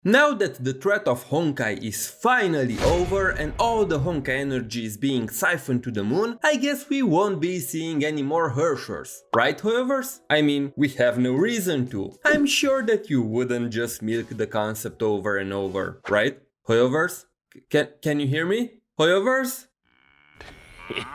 Now that the threat of Honkai is finally over and all the Honkai energy is being siphoned to the moon, I guess we won't be seeing any more Hershers. Right, HoYoverse? I mean, we have no reason to. I'm sure that you wouldn't just milk the concept over and over, right? HoYoverse? Can you hear me? HoYoverse?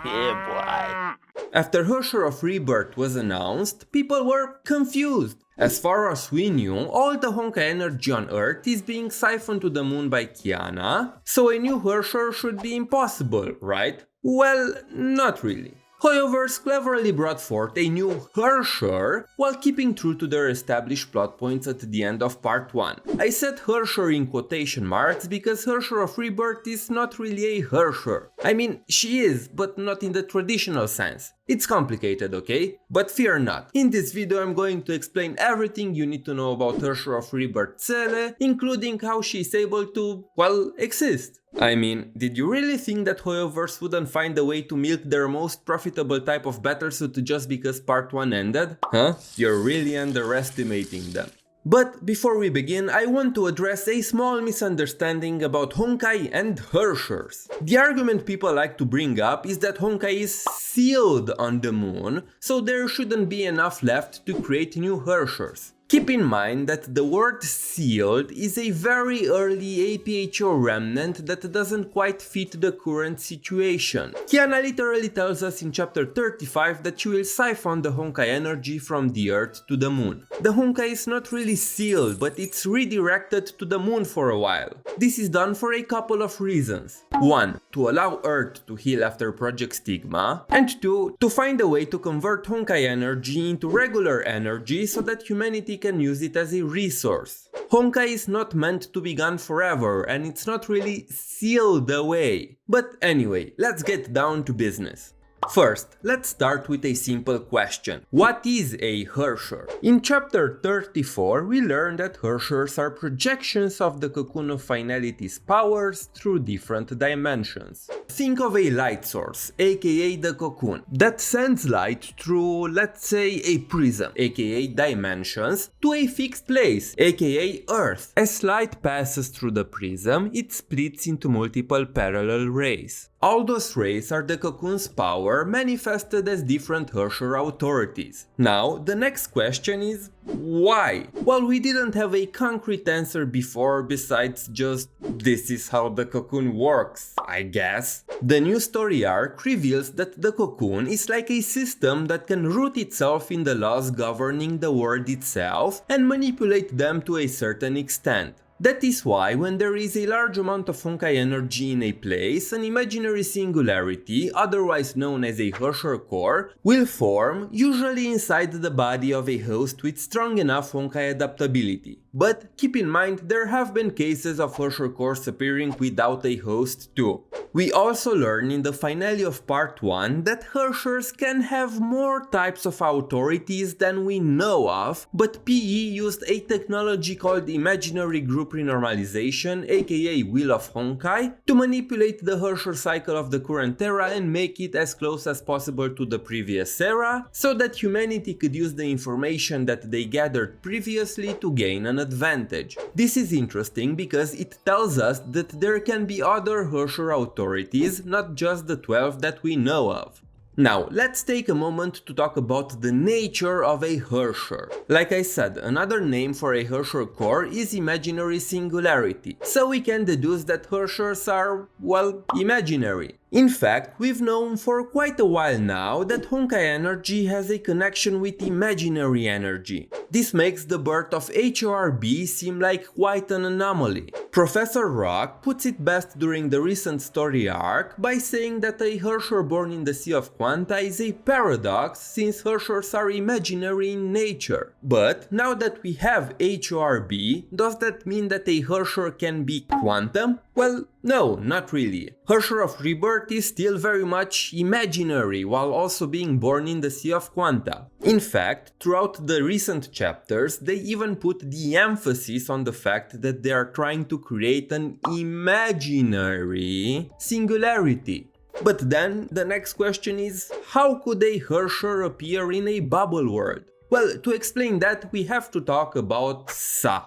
Yeah, boy. After Herrscher of Rebirth was announced, people were confused. As far as we knew, all the Honkai energy on Earth is being siphoned to the moon by Kiana, so a new Herscher should be impossible, right? Well, not really. HoYoverse cleverly brought forth a new Herrscher while keeping true to their established plot points at the end of part 1. I said Herrscher in quotation marks because Herrscher of Rebirth is not really a Herrscher. I mean, she is, but not in the traditional sense. It's complicated, okay? But fear not. In this video I'm going to explain everything you need to know about Herrscher of Rebirth Seele, including how she's able to, well, exist. I mean, did you really think that HoYoverse wouldn't find a way to milk their most profitable type of battlesuit just because part 1 ended? Huh? You're really underestimating them. But before we begin, I want to address a small misunderstanding about Honkai and Hershers. The argument people like to bring up is that Honkai is sealed on the moon, so there shouldn't be enough left to create new Hershers. Keep in mind that the word sealed is a very early APHO remnant that doesn't quite fit the current situation. Kiana literally tells us in chapter 35 that she will siphon the Honkai energy from the Earth to the moon. The Honkai is not really sealed, but it's redirected to the moon for a while. This is done for a couple of reasons. 1. To allow Earth to heal after Project Stigma, and 2. To find a way to convert Honkai energy into regular energy so that humanity can use it as a resource. Honkai is not meant to be gone forever and it's not really sealed away. But anyway, let's get down to business. First, let's start with a simple question. What is a Herscher? In chapter 34, we learn that Hershers are projections of the Cocoon of Finality's powers through different dimensions. Think of a light source, aka the cocoon, that sends light through, let's say, a prism, aka dimensions, to a fixed place, aka Earth. As light passes through the prism, it splits into multiple parallel rays. All those rays are the cocoon's power manifested as different Herrscher authorities. Now, the next question is, why? Well, we didn't have a concrete answer before besides just, this is how the cocoon works, I guess. The new story arc reveals that the cocoon is like a system that can root itself in the laws governing the world itself and manipulate them to a certain extent. That is why when there is a large amount of Honkai energy in a place, an imaginary singularity, otherwise known as a Herscher core, will form, usually inside the body of a host with strong enough Honkai adaptability. But keep in mind, there have been cases of Herscher cores appearing without a host too. We also learn in the finale of part 1 that Hershers can have more types of authorities than we know of, but PE used a technology called imaginary group renormalization, aka Wheel of Honkai, to manipulate the Herscher cycle of the current era and make it as close as possible to the previous era, so that humanity could use the information that they gathered previously to gain an advantage. This is interesting because it tells us that there can be other Herscher authorities, not just the 12 that we know of. Now, let's take a moment to talk about the nature of a Herscher. Like I said, another name for a Herscher core is imaginary singularity, so we can deduce that Hershers are, well, imaginary. In fact, we've known for quite a while now that Honkai energy has a connection with imaginary energy. This makes the birth of HORB seem like quite an anomaly. Professor Rock puts it best during the recent story arc by saying that a Herscher born in the Sea of Quanta is a paradox since Hershers are imaginary in nature. But now that we have HORB, does that mean that a Herscher can be quantum? Well, no, not really. Herrscher of Rebirth is still very much imaginary while also being born in the Sea of Quanta. In fact, throughout the recent chapters, they even put the emphasis on the fact that they are trying to create an imaginary singularity. But then, the next question is, how could a Herscher appear in a bubble world? Well, to explain that, we have to talk about Sa.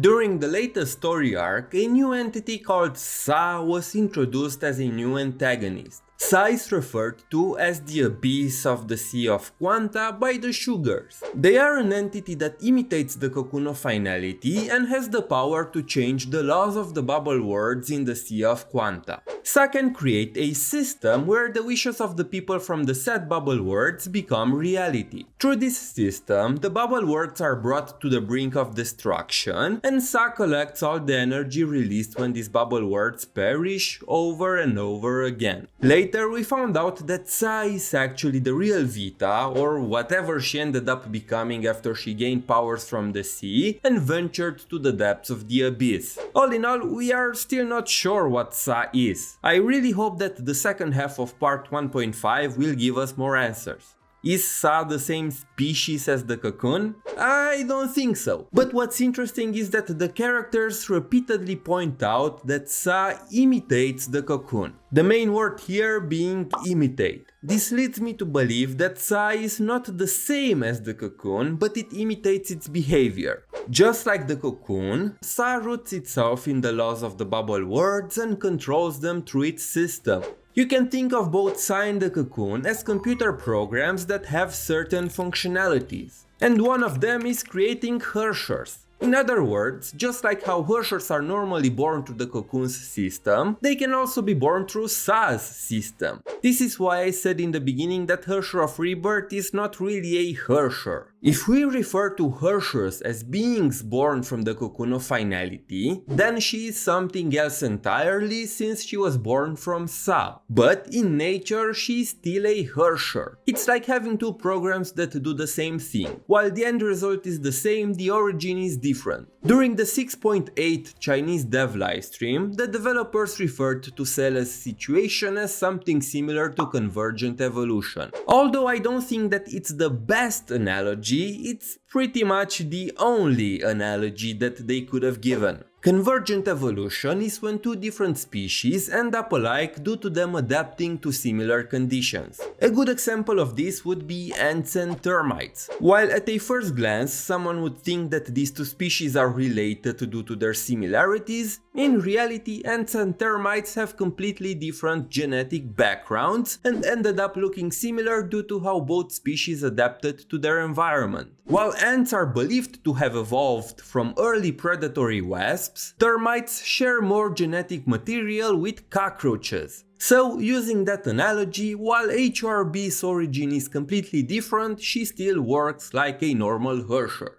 During the latest story arc, a new entity called Sa was introduced as a new antagonist. Sa is referred to as the abyss of the Sea of Quanta by the Sugars. They are an entity that imitates the cocoon of finality and has the power to change the laws of the bubble worlds in the Sea of Quanta. Sa can create a system where the wishes of the people from the said bubble worlds become reality. Through this system, the bubble worlds are brought to the brink of destruction, and Sa collects all the energy released when these bubble worlds perish over and over again. Later we found out that Sa is actually the real Vita, or whatever she ended up becoming after she gained powers from the sea and ventured to the depths of the abyss. All in all, we are still not sure what Sa is. I really hope that the second half of part 1.5 will give us more answers. Is Sa the same species as the cocoon? I don't think so. But what's interesting is that the characters repeatedly point out that Sa imitates the cocoon. The main word here being imitate. This leads me to believe that Sa is not the same as the cocoon, but it imitates its behavior. Just like the cocoon, Sa roots itself in the laws of the bubble worlds and controls them through its system. You can think of both Sa and the cocoon as computer programs that have certain functionalities, and one of them is creating Hershers. In other words, just like how Hershers are normally born through the cocoon's system, they can also be born through Sa's system. This is why I said in the beginning that Herrscher of Rebirth is not really a Herscher. If we refer to Hershers as beings born from the cocoon of finality, then she is something else entirely since she was born from Sa. But in nature she is still a Herscher. It's like having two programs that do the same thing. While the end result is the same, the origin is different. During the 6.8 Chinese dev livestream, the developers referred to Cele's situation as something similar to convergent evolution. Although I don't think that it's the best analogy, it's pretty much the only analogy that they could have given. Convergent evolution is when two different species end up alike due to them adapting to similar conditions. A good example of this would be ants and termites. While at a first glance someone would think that these two species are related due to their similarities, in reality ants and termites have completely different genetic backgrounds and ended up looking similar due to how both species adapted to their environment. While ants are believed to have evolved from early predatory wasps, termites share more genetic material with cockroaches. So, using that analogy, while HRB's origin is completely different, she still works like a normal Herrscher.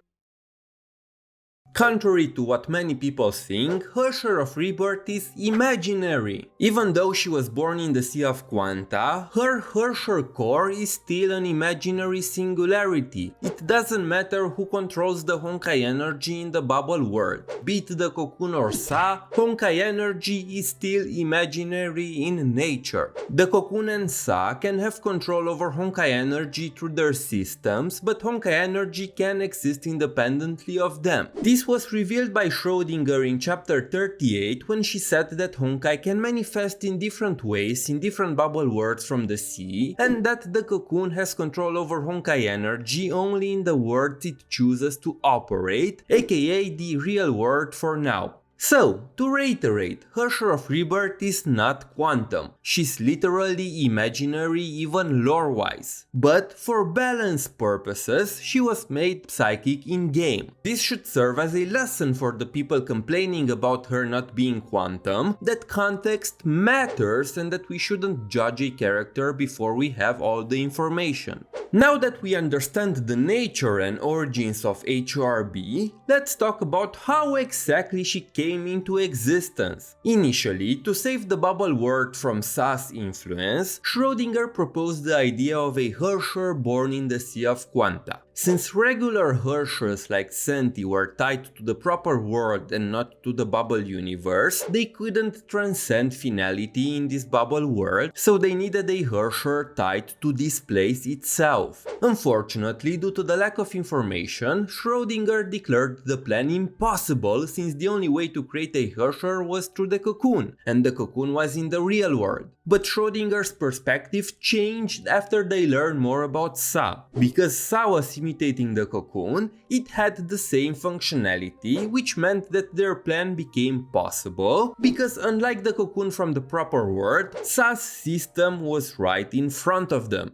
Contrary to what many people think, Herrscher of Rebirth is imaginary. Even though she was born in the Sea of Quanta, her Herrscher core is still an imaginary singularity. It doesn't matter who controls the Honkai Energy in the bubble world. Be it the cocoon or Sa, Honkai Energy is still imaginary in nature. The cocoon and Sa can have control over Honkai Energy through their systems, but Honkai Energy can exist independently of them. This was revealed by Schrödinger in chapter 38 when she said that Honkai can manifest in different ways in different bubble worlds from the sea, and that the cocoon has control over Honkai Energy only in the worlds it chooses to operate, aka the real world for now. So, to reiterate, Herrscher of Rebirth is not quantum. She's literally imaginary even lore-wise. But for balance purposes, she was made psychic in-game. This should serve as a lesson for the people complaining about her not being quantum, that context matters and that we shouldn't judge a character before we have all the information. Now that we understand the nature and origins of HRB, let's talk about how exactly she came into existence. Initially, to save the bubble world from Sa's influence, Schrödinger proposed the idea of a Herrscher born in the Sea of Quanta. Since regular Hershers like Senti were tied to the proper world and not to the bubble universe, they couldn't transcend finality in this bubble world, so they needed a Herrscher tied to this place itself. Unfortunately, due to the lack of information, Schrödinger declared the plan impossible since the only way to create a Herrscher was through the cocoon, and the cocoon was in the real world. But Schrödinger's perspective changed after they learned more about Sa, because Sa was mutating the cocoon, it had the same functionality, which meant that their plan became possible, because unlike the cocoon from the proper world, Sa's system was right in front of them.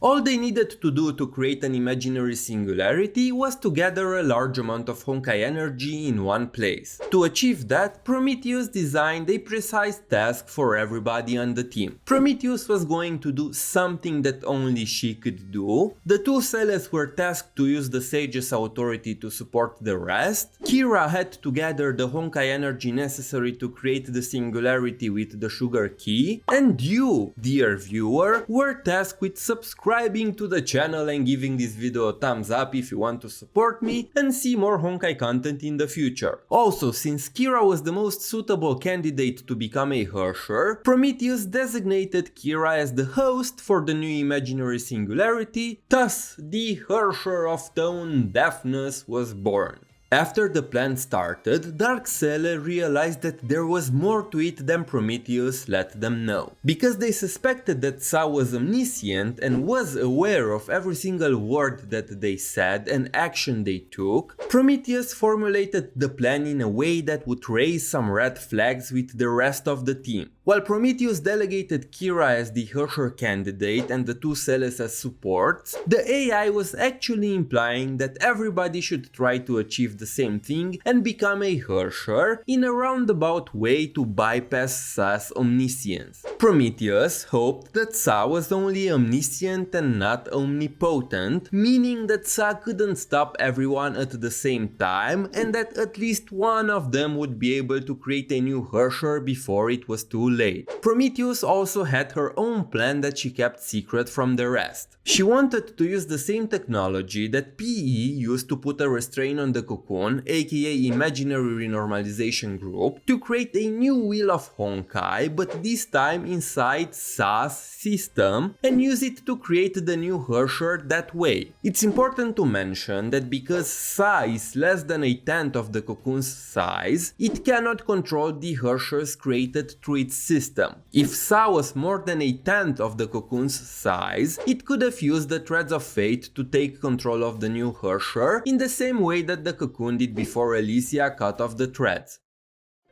All they needed to do to create an imaginary singularity was to gather a large amount of Honkai energy in one place. To achieve that, Prometheus designed a precise task for everybody on the team. Prometheus was going to do something that only she could do. The two Seles were tasked to use the Sage's authority to support the rest. Kira had to gather the Honkai energy necessary to create the singularity with the sugar key. And you, dear viewer, were tasked with subscribing to the channel and giving this video a thumbs up if you want to support me and see more Honkai content in the future. Also, since Kira was the most suitable candidate to become a Herscher, Prometheus designated Kira as the host for the new imaginary singularity, thus the Herrscher of Tone Deafness was born. After the plan started, Dark Seele realized that there was more to it than Prometheus let them know. Because they suspected that Sa was omniscient and was aware of every single word that they said and action they took, Prometheus formulated the plan in a way that would raise some red flags with the rest of the team. While Prometheus delegated Kira as the Herrscher candidate and the two Seles as supports, the AI was actually implying that everybody should try to achieve the same thing and become a Herrscher in a roundabout way to bypass Sa's omniscience. Prometheus hoped that Sa was only omniscient and not omnipotent, meaning that Sa couldn't stop everyone at the same time and that at least one of them would be able to create a new Herrscher before it was too late. Prometheus also had her own plan that she kept secret from the rest. She wanted to use the same technology that PE used to put a restraint on the cocoon, aka imaginary renormalization group, to create a new wheel of Honkai, but this time inside Sa's system, and use it to create the new Herscher that way. It's important to mention that because Sa is less than a tenth of the cocoon's size, it cannot control the Hershers created through its system. If Sa was more than a tenth of the cocoon's size, it could have used the threads of fate to take control of the new Herscher in the same way that the cocoon did before Elysia cut off the threads.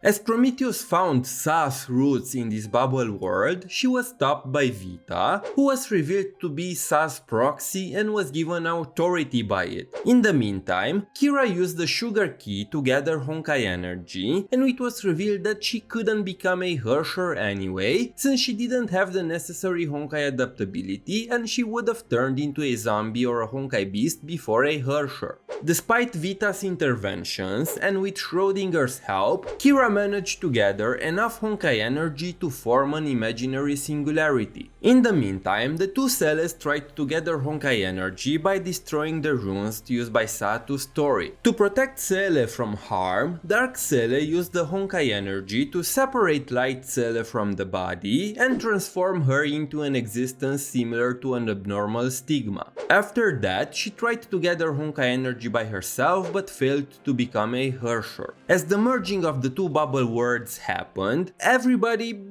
As Prometheus found Sa's roots in this bubble world, she was stopped by Vita, who was revealed to be Sa's proxy and was given authority by it. In the meantime, Kira used the sugar key to gather Honkai energy, and it was revealed that she couldn't become a Herscher anyway, since she didn't have the necessary Honkai adaptability and she would have turned into a zombie or a Honkai beast before a Herscher. Despite Vita's interventions and with Schrodinger's help, Kira managed to gather enough Honkai energy to form an imaginary singularity. In the meantime, the two Seles tried to gather Honkai energy by destroying the runes used by Sa to store it. To protect Seele from harm, Dark Seele used the Honkai energy to separate Light Seele from the body and transform her into an existence similar to an abnormal stigma. After that, she tried to gather Honkai energy by herself but failed to become a Herscher. As the merging of the two bubble worlds happened, everybody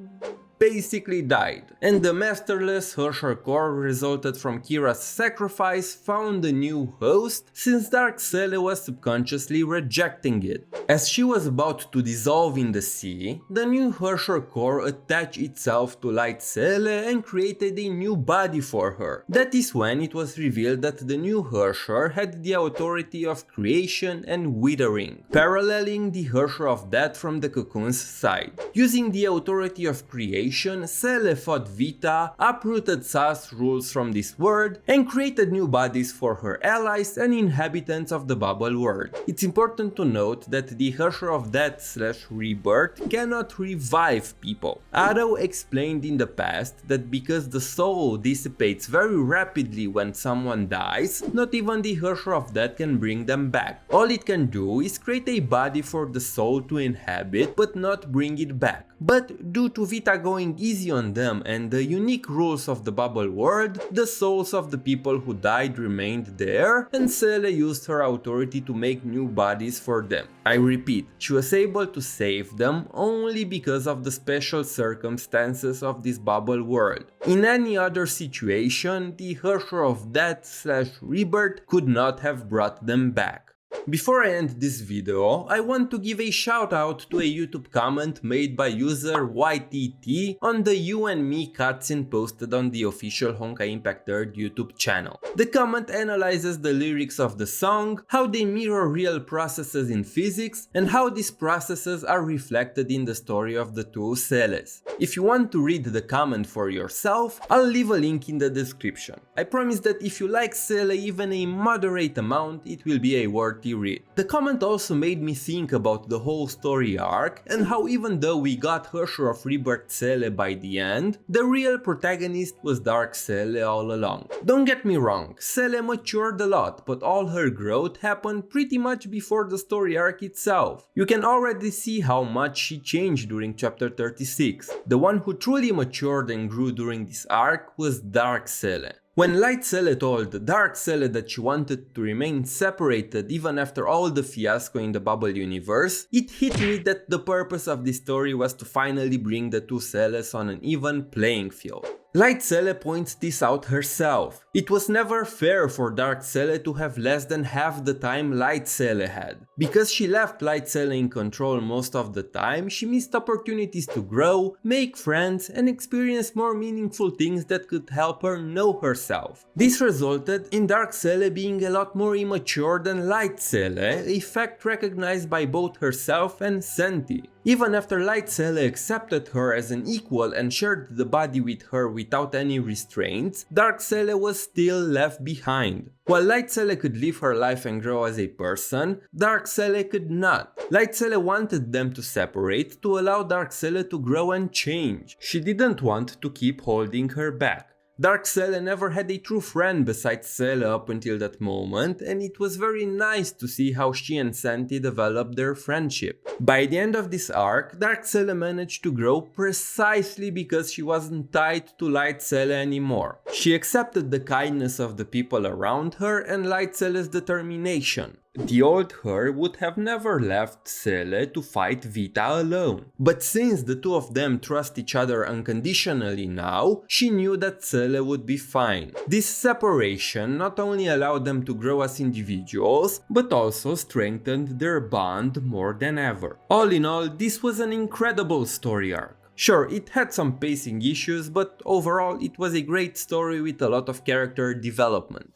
basically died, and the masterless Herrscher core resulted from Kira's sacrifice found a new host, since Dark Seele was subconsciously rejecting it. As she was about to dissolve in the sea, the new Herrscher core attached itself to Light Seele and created a new body for her. That is when it was revealed that the new Herscher had the authority of creation and withering, paralleling the Herrscher of Death from the cocoon's side. Using the authority of creation, Seele fought Vita, uprooted Sa's rules from this world, and created new bodies for her allies and inhabitants of the bubble world. It's important to note that the Herrscher of Death/Rebirth cannot revive people. Arrow explained in the past that because the soul dissipates very rapidly when someone dies, not even the Herrscher of Death can bring them back. All it can do is create a body for the soul to inhabit, but not bring it back. But due to Vita going going easy on them and the unique rules of the bubble world, the souls of the people who died remained there, and Seele used her authority to make new bodies for them. I repeat, she was able to save them only because of the special circumstances of this bubble world. In any other situation, the Herrscher of Death/Rebirth could not have brought them back. Before I end this video, I want to give a shout out to a YouTube comment made by user YTT on the You and Me cutscene posted on the official Honkai Impact 3rd YouTube channel. The comment analyzes the lyrics of the song, how they mirror real processes in physics, and how these processes are reflected in the story of the two Seeles. If you want to read the comment for yourself, I'll leave a link in the description. I promise that if you like Seele even a moderate amount, it will be a worthy read. The comment also made me think about the whole story arc and how even though we got Herrscher of Rebirth Seele by the end, the real protagonist was Dark Seele all along. Don't get me wrong, Seele matured a lot, but all her growth happened pretty much before the story arc itself. You can already see how much she changed during chapter 36. The one who truly matured and grew during this arc was Dark Seele. When Light Seele told Dark Seele that she wanted to remain separated even after all the fiasco in the bubble universe, it hit me that the purpose of this story was to finally bring the two Seeles on an even playing field. Light Seele points this out herself. It was never fair for Dark Seele to have less than half the time Light Seele had. Because she left Light Seele in control most of the time, she missed opportunities to grow, make friends, and experience more meaningful things that could help her know herself. This resulted in Dark Seele being a lot more immature than Light Seele, a fact recognized by both herself and Senti. Even after Light Seele accepted her as an equal and shared the body with her without any restraints, Dark Seele was still left behind. While Light Seele could live her life and grow as a person, Dark Seele could not. Light Seele wanted them to separate to allow Dark Seele to grow and change. She didn't want to keep holding her back. Dark Seele never had a true friend besides Seele up until that moment, and it was very nice to see how she and Senti developed their friendship. By the end of this arc, Dark Seele managed to grow precisely because she wasn't tied to Light Seele anymore. She accepted the kindness of the people around her and Light Seele's determination. The old her would have never left Seele to fight Vita alone. But since the two of them trust each other unconditionally now, she knew that Seele would be fine. This separation not only allowed them to grow as individuals, but also strengthened their bond more than ever. All in all, this was an incredible story arc. Sure, it had some pacing issues, but overall it was a great story with a lot of character development.